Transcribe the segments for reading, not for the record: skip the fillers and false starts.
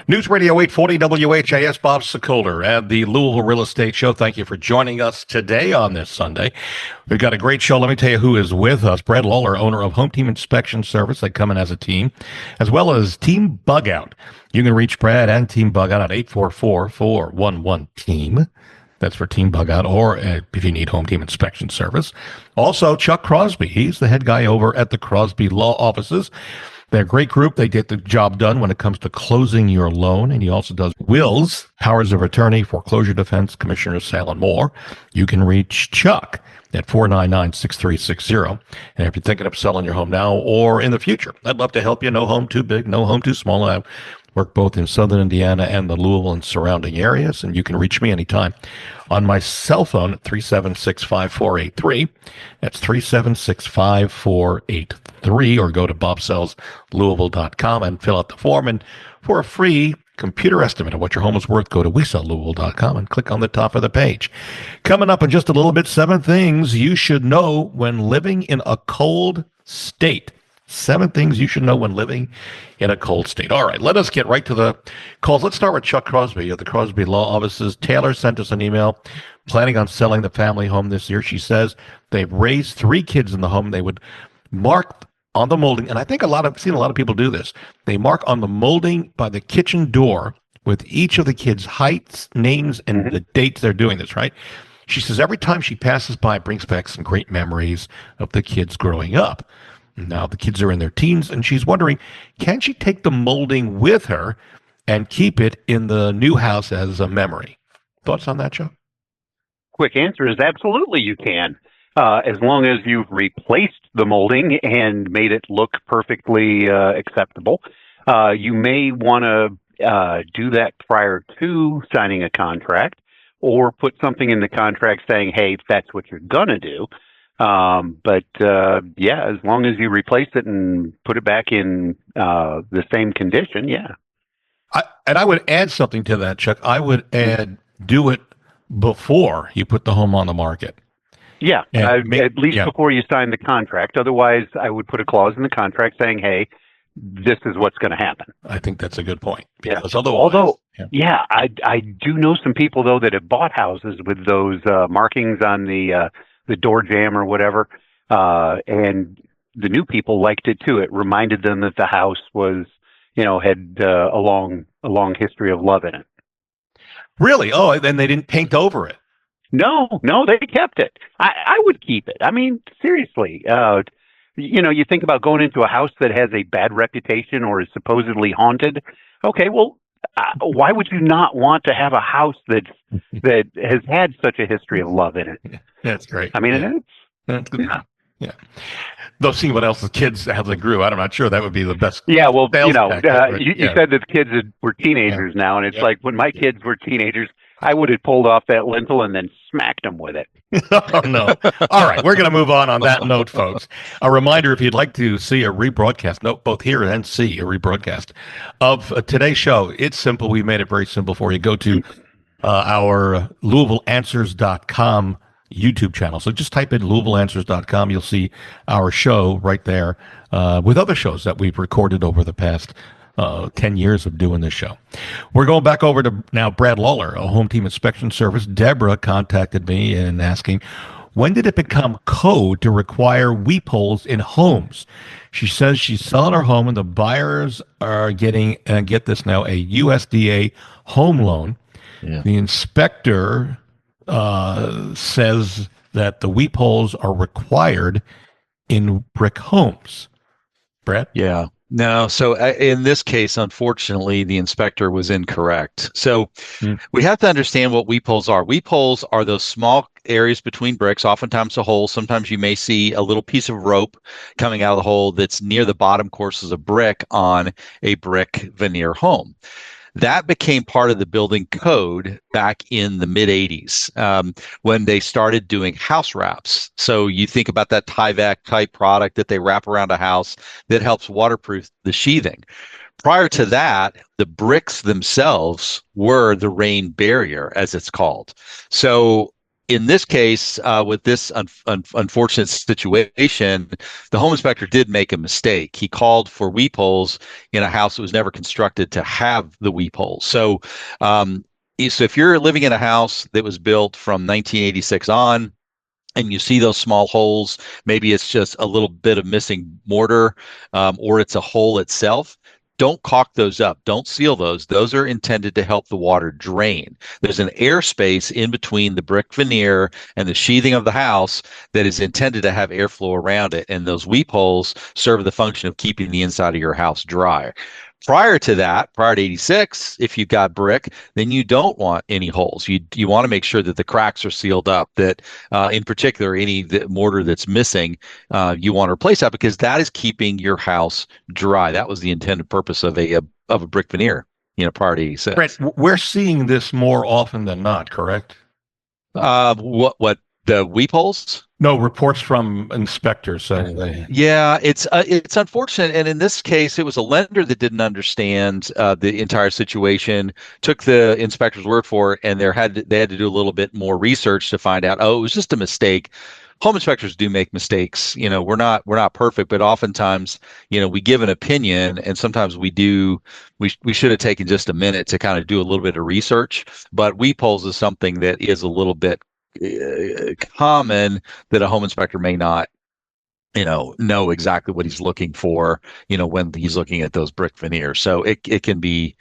News Radio 840 WHAS, Bob Sokoler at the Louisville Real Estate Show. Thank you for joining us today on this Sunday. We've got a great show. Let me tell you who is with us. Brad Lawler, owner of Home Team Inspection Service. They come in as a team, as well as Team Bug Out. You can reach Brad and Team Bug Out at 844-411-TEAM. That's for Team Bug Out, or if you need Home Team Inspection Service. Also, Chuck Crosby. He's the head guy over at the Crosby Law Offices. They're a great group. They get the job done when it comes to closing your loan. And he also does wills, powers of attorney, foreclosure defense, commissioner's sale, and more. You can reach Chuck at 499-6360. And if you're thinking of selling your home now or in the future, I'd love to help you. No home too big, no home too small. I work both in southern Indiana and the Louisville and surrounding areas. And you can reach me anytime on my cell phone at 376-5483. That's 376-5483, or go to bobsellslouisville.com and fill out the form. And for a free computer estimate of what your home is worth, go to weselllouisville.com and click on the top of the page. Coming up in just a little bit, 7 things you should know when living in a cold state. 7 things you should know when living in a cold state. All right, let us get right to the calls. Let's start with Chuck Crosby at the Crosby Law Offices. Taylor sent us an email planning on selling the family home this year. She says they've raised 3 kids in the home. They would mark on the molding, and I think I've seen a lot of people do this. They mark on the molding by the kitchen door with each of the kids' heights, names, and the dates they're doing this, right? She says every time she passes by, it brings back some great memories of the kids growing up. Now the kids are in their teens, and she's wondering, can she take the molding with her and keep it in the new house as a memory? Thoughts on that, Joe? Quick answer is absolutely you can. As long as you've replaced the molding and made it look perfectly acceptable. You may want to do that prior to signing a contract, or put something in the contract saying, hey, that's what you're going to do. But as long as you replace it and put it back in the same condition, yeah. I would add something to that, Chuck. I would add, do it before you put the home on the market. Yeah, at least before you sign the contract. Otherwise, I would put a clause in the contract saying, hey, this is what's going to happen. I think that's a good point. Because I do know some people, though, that have bought houses with those markings on the door jamb or whatever, and the new people liked it too. It reminded them that the house was, had a long history of love in it. Really? Oh, then they didn't paint over it? No, they kept it. I would keep it. I mean, seriously. You think about going into a house that has a bad reputation or is supposedly haunted. Okay, well, why would you not want to have a house that has had such a history of love in it? That's great. I mean, that's good. Yeah. Though seeing what else the kids, how they grew, I'm not sure that would be the best. Yeah, well, you said that the kids were teenagers now, and it's like when my kids were teenagers, I would have pulled off that lintel and then smacked them with it. Oh, no. All right, we're going to move on that note, folks. A reminder, if you'd like to see a rebroadcast, both hear and see a rebroadcast of today's show, it's simple. We made it very simple for you. Go to our LouisvilleAnswers.com YouTube channel. So just type in LouisvilleAnswers.com. You'll see our show right there with other shows that we've recorded over the past 10 years of doing this show. We're going back over to now Brad Lawler, a Home Team Inspection Service. Deborah contacted me and asking, when did it become code to require weep holes in homes? She says she's selling her home and the buyers are getting, and get this now, a USDA home loan. Yeah. The inspector says that the weep holes are required in brick homes. Brad? Yeah. No, so in this case, unfortunately, the inspector was incorrect. So we have to understand what weep holes are. Weep holes are those small areas between bricks, oftentimes a hole. Sometimes you may see a little piece of rope coming out of the hole that's near the bottom courses of brick on a brick veneer home. That became part of the building code back in the mid-'80s when they started doing house wraps. So you think about that Tyvek type product that they wrap around a house that helps waterproof the sheathing. Prior to that, the bricks themselves were the rain barrier, as it's called. So in this case, with this unfortunate situation, the home inspector did make a mistake. He called for weep holes in a house that was never constructed to have the weep holes. So if you're living in a house that was built from 1986 on, and you see those small holes, maybe it's just a little bit of missing mortar, or it's a hole itself. Don't caulk those up. Don't seal those. Those are intended to help the water drain. There's an airspace in between the brick veneer and the sheathing of the house that is intended to have airflow around it. And those weep holes serve the function of keeping the inside of your house dry. Prior to that, prior to 86, if you've got brick, then you don't want any holes. You want to make sure that the cracks are sealed up, that in particular, any mortar that's missing, you want to replace that because that is keeping your house dry. That was the intended purpose of a brick veneer, prior to 86. Right. We're seeing this more often than not, correct? What the weep holes? No, reports from inspectors saying they. Yeah, it's unfortunate, and in this case, it was a lender that didn't understand the entire situation. Took the inspector's word for it, and they had to do a little bit more research to find out. Oh, it was just a mistake. Home inspectors do make mistakes. We're not perfect, but oftentimes, we give an opinion, and sometimes we do. We should have taken just a minute to kind of do a little bit of research. But weep holes is something that is a little bit common that a home inspector may not know exactly what he's looking for when he's looking at those brick veneers. So it can be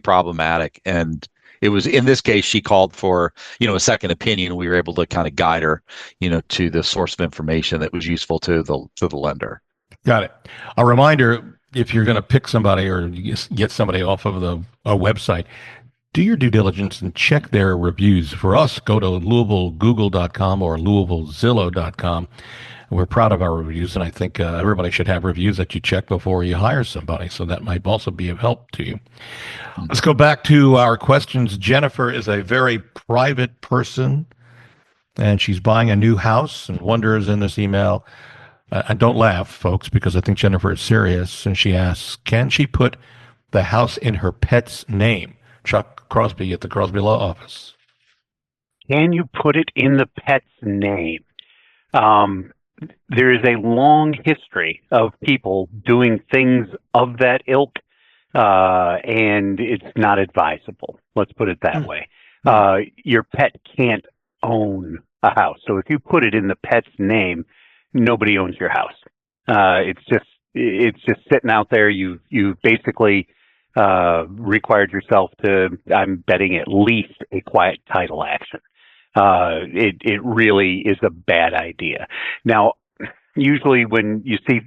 problematic, and it was in this case she called for a second opinion. We were able to kind of guide her to the source of information that was useful to the lender. Got it. A reminder, if you're going to pick somebody or get somebody off of a website, do your due diligence and check their reviews. For us, go to LouisvilleGoogle.com or LouisvilleZillow.com. We're proud of our reviews, and I think everybody should have reviews that you check before you hire somebody, so that might also be of help to you. Let's go back to our questions. Jennifer is a very private person, and she's buying a new house and wonders in this email, and don't laugh, folks, because I think Jennifer is serious, and she asks, can she put the house in her pet's name? Chuck Crosby at the Crosby Law Office. Can you put it in the pet's name? There is a long history of people doing things of that ilk, and it's not advisable. Let's put it that way. Your pet can't own a house. So if you put it in the pet's name, nobody owns your house. It's just sitting out there. You basically required yourself to, I'm betting, at least a quiet title action. It really is a bad idea. Now, usually when you see,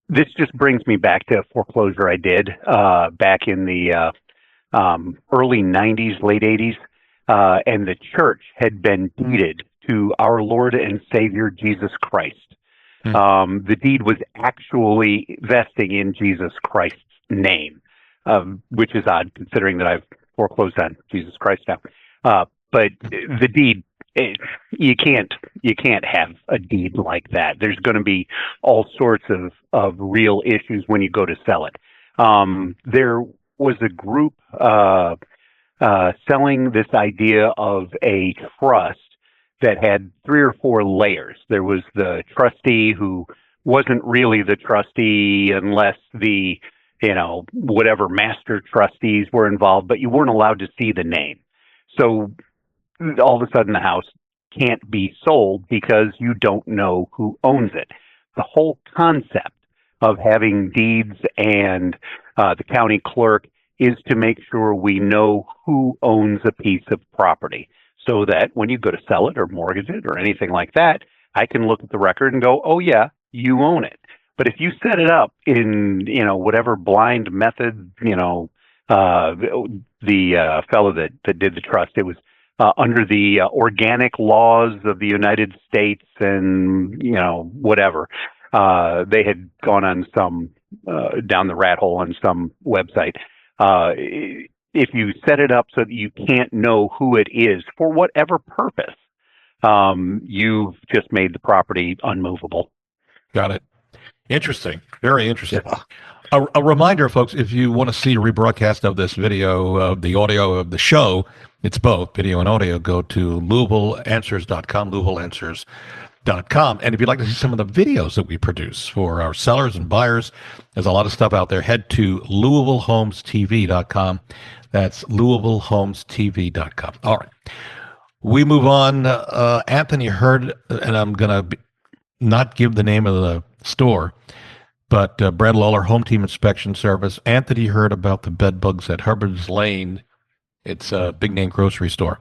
this just brings me back to a foreclosure I did back in the early 90s, late 80s, and the church had been deeded to our Lord and Savior Jesus Christ. The deed was actually vesting in Jesus Christ's name. Which is odd considering that I've foreclosed on Jesus Christ now. But the deed, you can't have a deed like that. There's going to be all sorts of real issues when you go to sell it. There was a group selling this idea of a trust that had 3 or 4 layers. There was the trustee who wasn't really the trustee unless the whatever master trustees were involved, but you weren't allowed to see the name. So all of a sudden the house can't be sold because you don't know who owns it. The whole concept of having deeds and the county clerk is to make sure we know who owns a piece of property, so that when you go to sell it or mortgage it or anything like that, I can look at the record and go, oh yeah, you own it. But if you set it up in, whatever blind method, the fellow that did the trust, it was under the organic laws of the United States and, whatever. They had gone on some, down the rat hole on some website. If you set it up so that you can't know who it is for whatever purpose, you've just made the property unmovable. Got it. Interesting. Very interesting. A reminder, folks, if you want to see a rebroadcast of this video, of the audio of the show, it's both video and audio. Go to LouisvilleAnswers.com, LouisvilleAnswers.com. And if you'd like to see some of the videos that we produce for our sellers and buyers, there's a lot of stuff out there. Head to LouisvilleHomesTV.com. That's LouisvilleHomesTV.com. All right. We move on. Anthony heard, and I'm going to not give the name of the store, but Brad Lawler, Home Team Inspection Service. Anthony heard about the bed bugs at Hubbard's Lane. It's a big name grocery store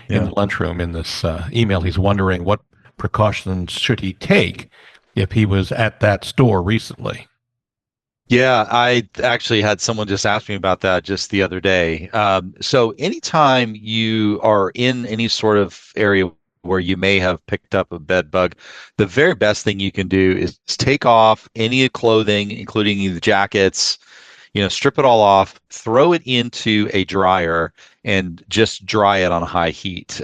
in the lunchroom. In this email, he's wondering what precautions should he take if he was at that store recently. Yeah, I actually had someone just ask me about that just the other day. So anytime you are in any sort of area where you may have picked up a bed bug, the very best thing you can do is take off any clothing, including the jackets, strip it all off, throw it into a dryer, and just dry it on high heat.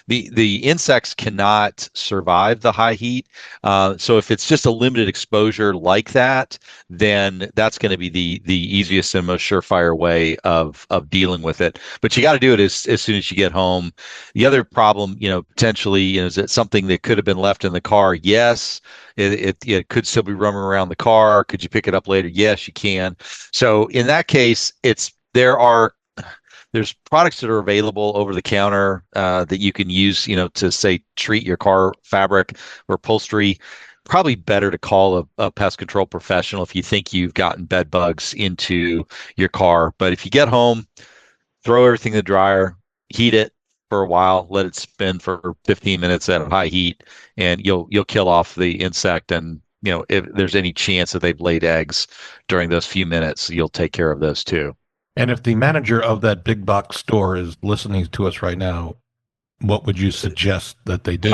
The insects cannot survive the high heat. So if it's just a limited exposure like that, then that's going to be the easiest and most surefire way of dealing with it. But you got to do it as soon as you get home. The other problem, potentially, is it something that could have been left in the car? Yes. It could still be roaming around the car. Could you pick it up later? Yes, you can. So in that case, there's products that are available over the counter that you can use, to say treat your car fabric or upholstery. Probably better to call a pest control professional if you think you've gotten bed bugs into your car. But if you get home, throw everything in the dryer, heat it for a while, let it spin for 15 minutes at high heat, and you'll kill off the insect. And if there's any chance that they've laid eggs during those few minutes, you'll take care of those too. And if the manager of that big box store is listening to us right now, what would you suggest that they do?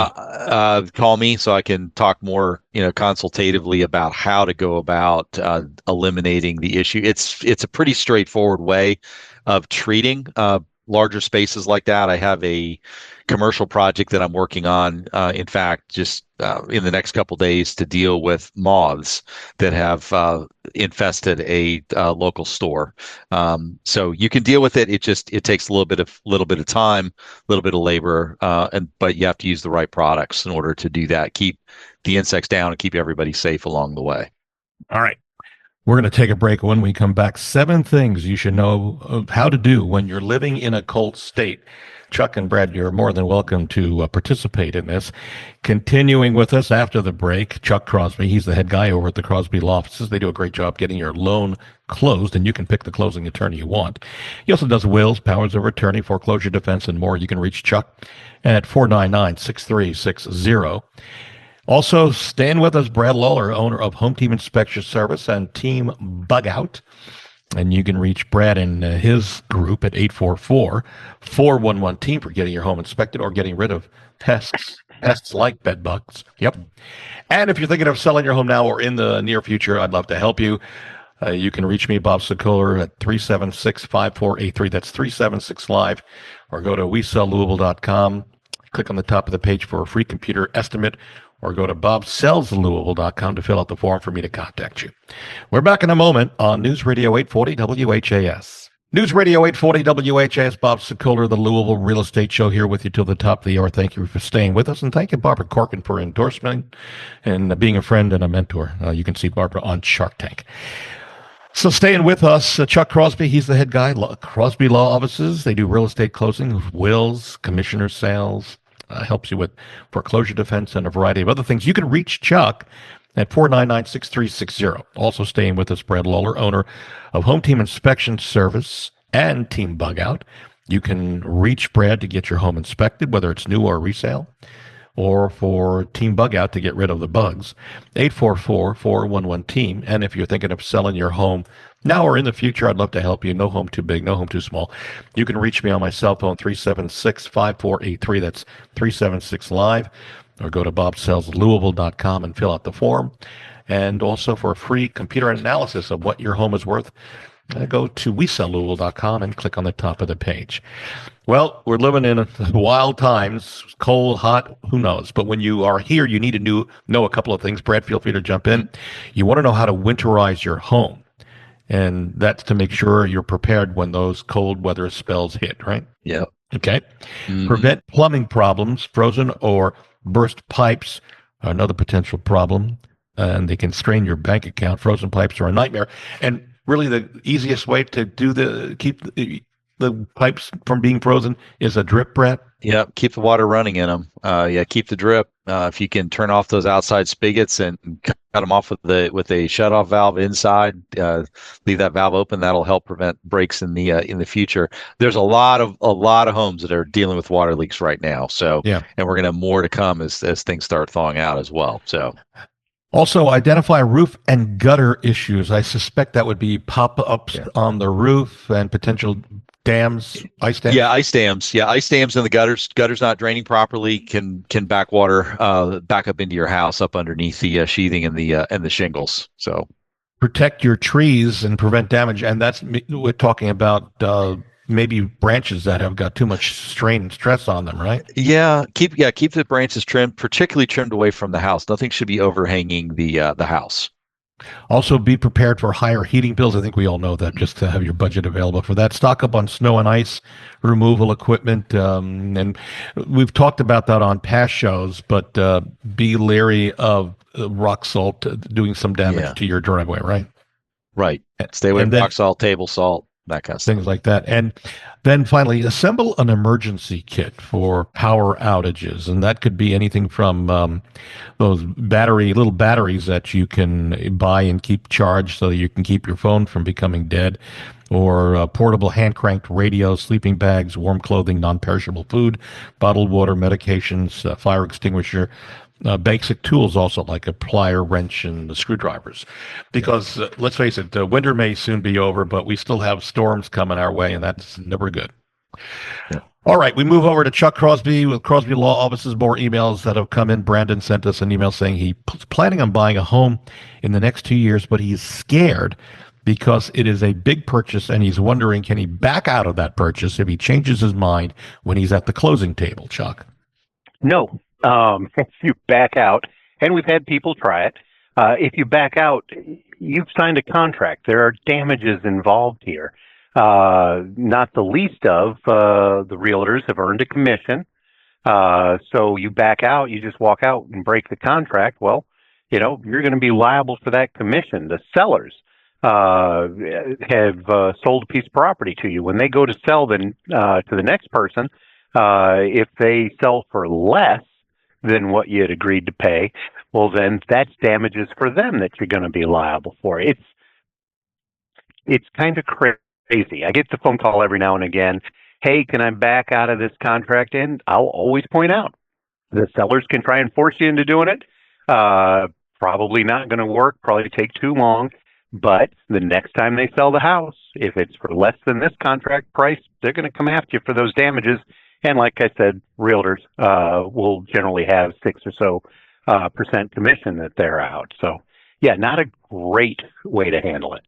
Call me so I can talk more, consultatively about how to go about eliminating the issue. It's a pretty straightforward way of treating larger spaces like that. I have a commercial project that I'm working on, in fact, just in the next couple days, to deal with moths that have infested a local store. So you can deal with it. It takes a little bit of time, a little bit of labor, but you have to use the right products in order to do that. Keep the insects down and keep everybody safe along the way. All right. We're going to take a break. When we come back, 7 things you should know of how to do when you're living in a cold state. Chuck and Brad, you're more than welcome to participate in this. Continuing with us after the break, Chuck Crosby. He's the head guy over at the Crosby Law Offices. They do a great job getting your loan closed, and you can pick the closing attorney you want. He also does wills, powers of attorney, foreclosure defense, and more. You can reach Chuck at 499-6360. Also, staying with us, Brad Lawler, owner of Home Team Inspection Service and Team Bug Out. And you can reach Brad and his group at 844-411-TEAM for getting your home inspected or getting rid of pests like bed bugs. Yep. And if you're thinking of selling your home now or in the near future, I'd love to help you. You can reach me, Bob Sokoler, at 376-5483. That's 376-LIVE. Or go to WeSellLouisville.com. Click on the top of the page for a free computer estimate, or go to bobsellslouisville.com to fill out the form for me to contact you. We're back in a moment on News Radio 840 WHAS. News Radio 840 WHAS, Bob Sokoler, the Louisville Real Estate Show, here with you till the top of the hour. Thank you for staying with us, and thank you, Barbara Corkin, for endorsement and being a friend and a mentor. You can see Barbara on Shark Tank. So staying with us, Chuck Crosby, he's the head guy, Crosby Law Offices. They do real estate closing, wills, commissioner sales, helps you with foreclosure defense and a variety of other things. You can reach Chuck at 499-6360. Also staying with us, Brad Lawler, owner of Home Team Inspection Service and Team Bug Out. You can reach Brad to get your home inspected, whether it's new or resale, or for Team Bug Out to get rid of the bugs. 844-411-TEAM. And if you're thinking of selling your home now or in the future, I'd love to help you. No home too big, no home too small. You can reach me on my cell phone, 376-5483. That's 376-LIVE. Or go to bobsellslouisville.com and fill out the form. And also for a free computer analysis of what your home is worth, go to WeSellLouisville.com and click on the top of the page. Well, we're living in wild times, cold, hot, who knows? But when you are here, you need to know a couple of things. Brad, feel free to jump in. You want to know how to winterize your home. And that's to make sure you're prepared when those cold weather spells hit, right? Yeah. Okay. Mhm. Prevent plumbing problems. Frozen or burst pipes are another potential problem, and they can strain your bank account. Frozen pipes are a nightmare. And really, the easiest way to keep the pipes from being frozen is a drip, Brett. Yeah, keep the water running in them. Keep the drip. If you can turn off those outside spigots and cut them off with a shutoff valve inside, leave that valve open. That'll help prevent breaks in the future. There's a lot of homes that are dealing with water leaks right now. So Yeah. and we're going to have more to come as things start thawing out as well. So. Also, identify roof and gutter issues. I suspect that would be pop-ups on the roof and potential dams, ice dams. Yeah, ice dams. Yeah, ice dams in the gutters. Gutters not draining properly can back water back up into your house, up underneath the sheathing and the shingles. So protect your trees and prevent damage. And we're talking about maybe branches that have got too much strain and stress on them, right? Yeah, keep the branches trimmed, particularly trimmed away from the house. Nothing should be overhanging the house. Also, be prepared for higher heating bills. I think we all know that, just to have your budget available for that. Stock up on snow and ice removal equipment. And we've talked about that on past shows, but be leery of rock salt doing some damage to your driveway, right? Right. Stay away from rock salt, table salt, that kind of things stuff. like that. And then finally, assemble an emergency kit for power outages. And that could be anything from those little batteries that you can buy and keep charged so that you can keep your phone from becoming dead, or portable hand-cranked radios, sleeping bags, warm clothing, non-perishable food, bottled water, medications, fire extinguisher, basic tools also, like a plier, wrench, and the screwdrivers. Because let's face it, winter may soon be over, but we still have storms coming our way, and that's never good. Yeah. All right, we move over to Chuck Crosby with Crosby Law Offices. More emails that have come in. Brandon sent us an email saying he's planning on buying a home in the next 2 years, but he's scared because it is a big purchase, and he's wondering, can he back out of that purchase if he changes his mind when he's at the closing table, Chuck? No. If you back out, and we've had people try it, if you back out, you've signed a contract. There are damages involved here. Not the least of the realtors have earned a commission. So you back out, you just walk out and break the contract. Well, you're going to be liable for that commission. The sellers have sold a piece of property to you. When they go to sell to the next person, if they sell for less than what you had agreed to pay, well, then that's damages for them that you're going to be liable for. It's kind of crazy. I get the phone call every now and again, hey, can I back out of this contract? And I'll always point out, the sellers can try and force you into doing it. Probably not going to work, probably take too long. But the next time they sell the house, if it's for less than this contract price, they're going to come after you for those damages. And like I said, realtors will generally have 6 or so % commission that they're out. So, yeah, not a great way to handle it.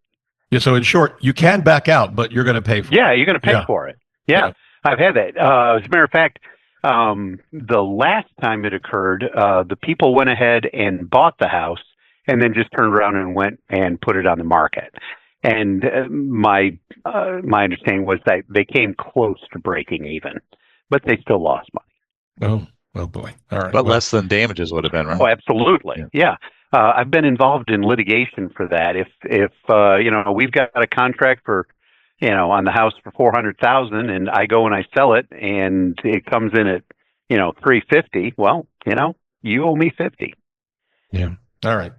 Yeah. So in short, you can back out, but you're going to pay for it. Yeah, you're going to pay for it. Yeah, I've had that. As a matter of fact, the last time it occurred, the people went ahead and bought the house and then just turned around and went and put it on the market. And my understanding was that they came close to breaking even, but they still lost money. Oh boy. All right. But less than damages would have been, right? Oh, absolutely. Yeah. I've been involved in litigation for that. If we've got a contract for, on the house for $400,000, and I go and I sell it, and it comes in at, $350. Well, you owe me $50. Yeah. All right.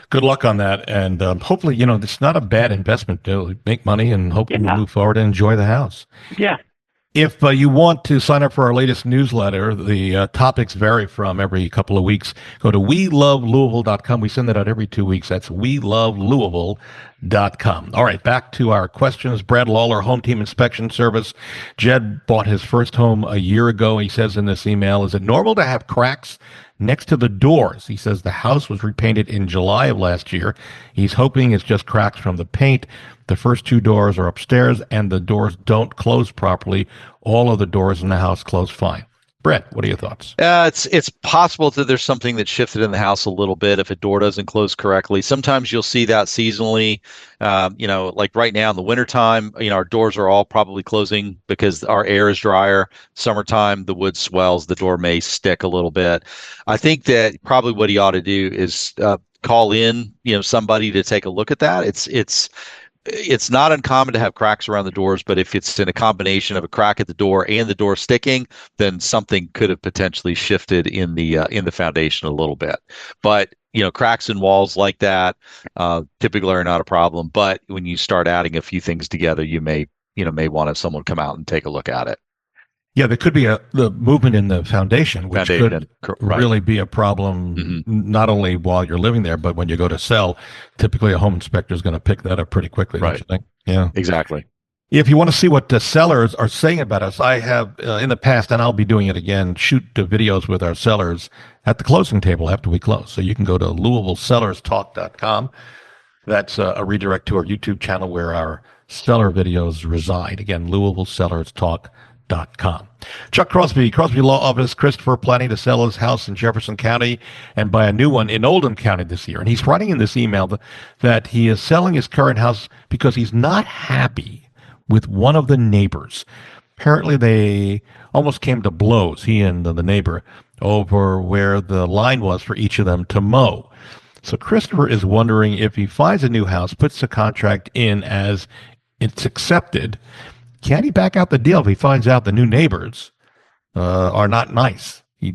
Good luck on that, and hopefully, it's not a bad investment to make money, and hopefully we'll move forward and enjoy the house. Yeah. If you want to sign up for our latest newsletter, the topics vary from every couple of weeks. Go to welovelouisville.com. We send that out every 2 weeks. That's welovelouisville.com. All right, back to our questions. Brad Lawler, Home Team Inspection Service. Jed bought his first home a year ago. He says in this email, is it normal to have cracks next to the doors? He says the house was repainted in July of last year. He's hoping it's just cracks from the paint. The first 2 doors are upstairs, and the doors don't close properly. All of the doors in the house close fine. Brett, what are your thoughts? It's possible that there's something that shifted in the house a little bit if a door doesn't close correctly. Sometimes you'll see that seasonally. Like right now in the wintertime, our doors are all probably closing because our air is drier. Summertime, the wood swells, the door may stick a little bit. I think that probably what he ought to do is call in, somebody to take a look at that. It's not uncommon to have cracks around the doors, but if it's in a combination of a crack at the door and the door sticking, then something could have potentially shifted in the foundation a little bit. But cracks in walls like that typically are not a problem. But when you start adding a few things together, you may want to have someone come out and take a look at it. Yeah, there could be the movement in the foundation, which could right. really be a problem, not only while you're living there, but when you go to sell. Typically, a home inspector is going to pick that up pretty quickly, don't you think? Yeah, exactly. If you want to see what the sellers are saying about us, I have in the past, and I'll be doing it again, shoot videos with our sellers at the closing table after we close. So you can go to LouisvilleSellersTalk.com. That's a redirect to our YouTube channel where our seller videos reside. Again, LouisvilleSellersTalk.com. Chuck Crosby Law Office. Christopher planning to sell his house in Jefferson County and buy a new one in Oldham County this year. And he's writing in this email that he is selling his current house because he's not happy with one of the neighbors. Apparently, they almost came to blows, he and the neighbor, over where the line was for each of them to mow. So Christopher is wondering if he finds a new house, puts the contract in as it's accepted, can he back out the deal if he finds out the new neighbors are not nice? If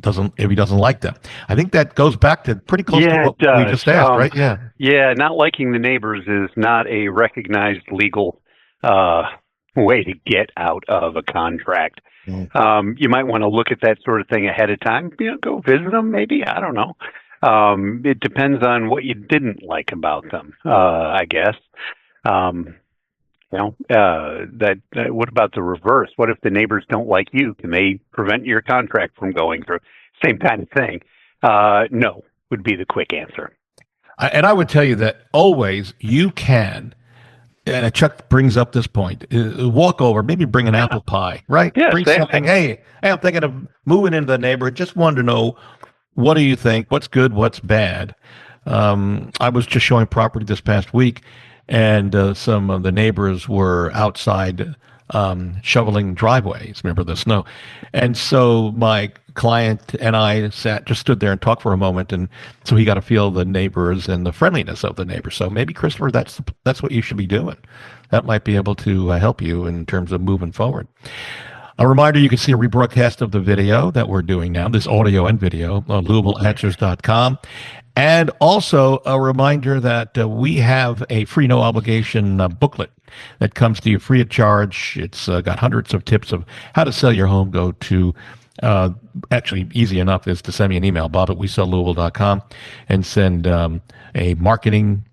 he doesn't like them. I think that goes back to pretty close to what we just asked, right? Yeah. Yeah, not liking the neighbors is not a recognized legal way to get out of a contract. You might want to look at that sort of thing ahead of time. Go visit them, maybe. I don't know. It depends on what you didn't like about them, I guess. What about the reverse? What if the neighbors don't like you? Can they prevent your contract from going through? Same kind of thing. No, would be the quick answer. And I would tell you that always you can, and Chuck brings up this point, walk over, maybe bring an apple pie, right? Yeah, bring something. Hey, I'm thinking of moving into the neighborhood. Just wanted to know, what do you think? What's good? What's bad? I was just showing property this past week, and some of the neighbors were outside shoveling driveways. Remember the snow, and so my client and I stood there and talked for a moment, and so he got to feel the neighbors and the friendliness of the neighbors. So maybe, Christopher, that's what you should be doing. That might be able to help you in terms of moving forward. A reminder, you can see a rebroadcast of the video that we're doing now, this audio and video, on LouisvilleAnswers.com. And also a reminder that we have a free, no obligation booklet that comes to you free of charge. It's got hundreds of tips of how to sell your home. Go to, actually easy enough is to send me an email, bob@WeSellLouisville.com, and send a marketing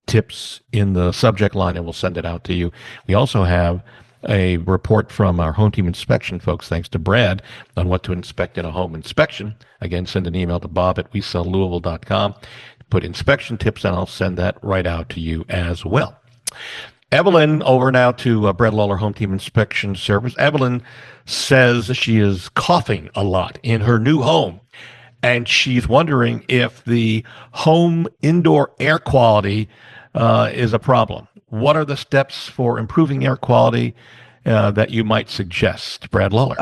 tips in the subject line, and we'll send it out to you. We also have a report from our home team inspection folks, thanks to Brad, on what to inspect in a home inspection. Again, send an email to bob@WeSellLouisville.com. Put inspection tips, and I'll send that right out to you as well. Evelyn, over now to Brad Lawler Home Team Inspection Service. Evelyn says she is coughing a lot in her new home, and she's wondering if the home indoor air quality is a problem. What are the steps for improving air quality that you might suggest, Brad Lawler?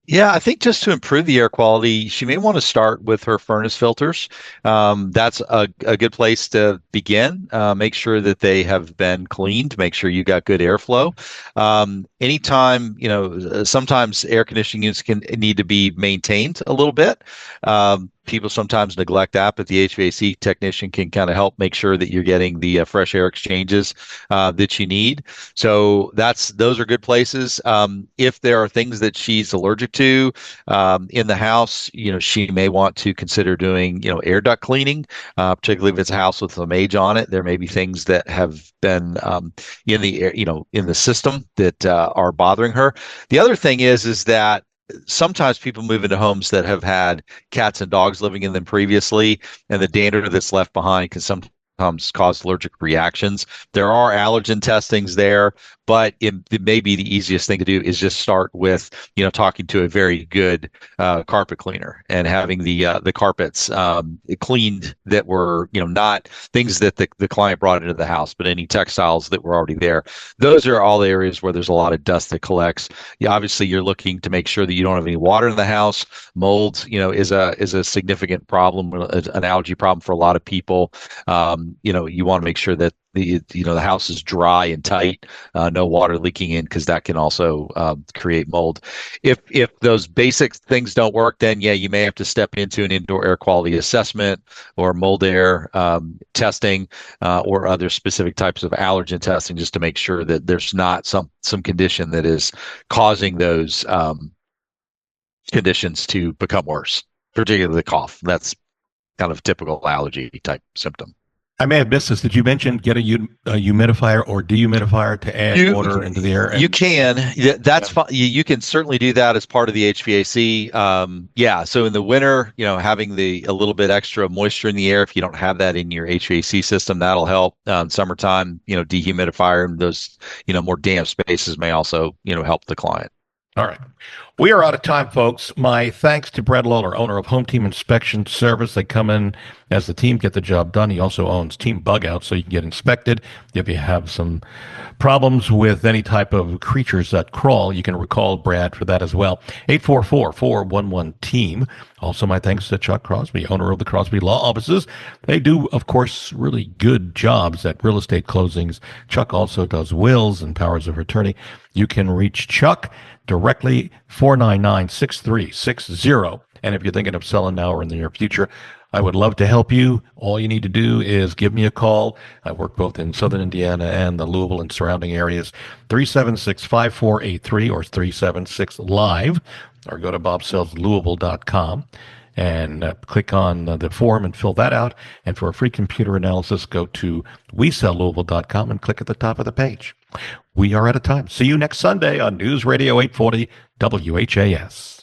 Yeah, I think just to improve the air quality, she may want to start with her furnace filters. That's a good place to begin. Make sure that they have been cleaned. Make sure you got good airflow. Anytime, sometimes air conditioning units can need to be maintained a little bit. People sometimes neglect that, but the HVAC technician can kind of help make sure that you're getting the fresh air exchanges that you need. So those are good places. If there are things that she's allergic to in the house, she may want to consider doing, air duct cleaning, particularly if it's a house with some age on it. There may be things that have been in the air, in the system that are bothering her. The other thing is that sometimes people move into homes that have had cats and dogs living in them previously, and the dander that's left behind can sometimes cause allergic reactions. There are allergen testings there, but it may be the easiest thing to do is just start with, talking to a very good carpet cleaner and having the carpets cleaned that were, not things that the client brought into the house, but any textiles that were already there. Those are all areas where there's a lot of dust that collects. Obviously, you're looking to make sure that you don't have any water in the house. Mold, is a significant problem, an allergy problem for a lot of people. You want to make sure that the house is dry and tight, no water leaking in, because that can also create mold. If those basic things don't work, then you may have to step into an indoor air quality assessment or mold air testing or other specific types of allergen testing, just to make sure that there's not some condition that is causing those conditions to become worse, particularly the cough. That's kind of typical allergy type symptom. I may have missed this. Did you mention get a humidifier or dehumidifier to add water into the air? You can. That's fine. You can certainly do that as part of the HVAC. So in the winter, having a little bit extra moisture in the air, if you don't have that in your HVAC system, that'll help. Summertime, dehumidifier and those, more damp spaces may also, help the client. All right. We are out of time, folks. My thanks to Brad Lawler, owner of Home Team Inspection Service. They come in as the team, get the job done. He also owns Team Bug Out, so you can get inspected. If you have some problems with any type of creatures that crawl, you can recall Brad for that as well. 844-411-TEAM. Also, my thanks to Chuck Crosby, owner of the Crosby Law Offices. They do, of course, really good jobs at real estate closings. Chuck also does wills and powers of attorney. You can reach Chuck directly, 499-6360. And if you're thinking of selling now or in the near future, I would love to help you. All you need to do is give me a call. I work both in Southern Indiana and the Louisville and surrounding areas. 376-5483 or 376-LIVE, or go to bobsellslouisville.com and click on the form and fill that out. And for a free computer analysis, go to weselllouisville.com and click at the top of the page. We are out of time. See you next Sunday on News Radio 840 WHAS.